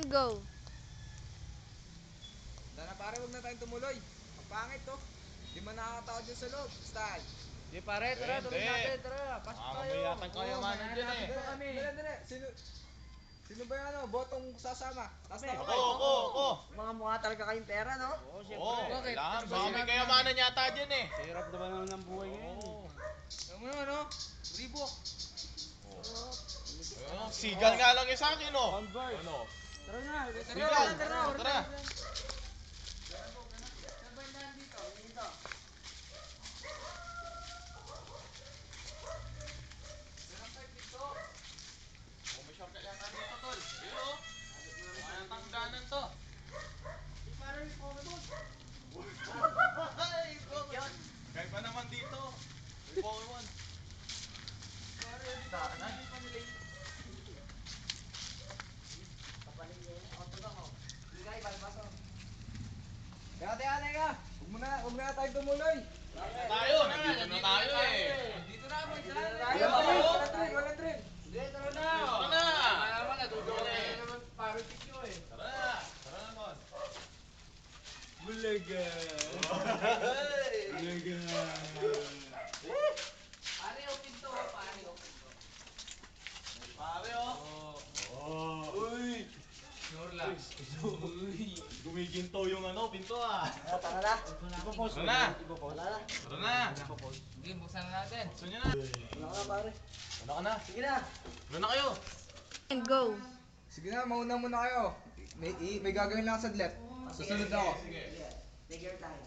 go. Sana pare, huwag na tayong tumuloy. Ang pangit to. Di man nakakatawa dyan sa loob. Style. Di pare, tara, tuloy natin, tara. Pasok tayo. May yatang kayamanan dyan eh. Dali. Sino ba yung ano? Botong sasama? Last na Ako. Mga mukha talaga kayong pera, no? Oo, Oo, siyempre. kailangan. Baka may kayamanan yata dyan eh. Hirap naman ng buhay ngayon. Ano mo naman, no? Reebok. Sigal nga lang yung sa akin, oh. Converse. Ano? Tara na. Sigal. Tara. May shortcut yata dito, tol. Dito, oh. Kaya tangganan to. Kaya pa naman dito. May Pokemon. Daanan. Teka. Huwag na tayong tumuloy. Nandito na tayo eh. Dito na, boy. Walang drill. Tara na. Tara na, tol. Bulaga. Pare, oh. Uy. Snorlax. Gumiginto yung ano, pinto ah. Tara na. Tara na. Wala na. Tara na. Sige, buksan na natin. Gusto nyo na. Wala ka, pare. Wala ka na. Sige na. Wala na kayo. And go. Sige na, mauna muna kayo. May gagawin lang sa left. Susunod ako. Sige. Take your time.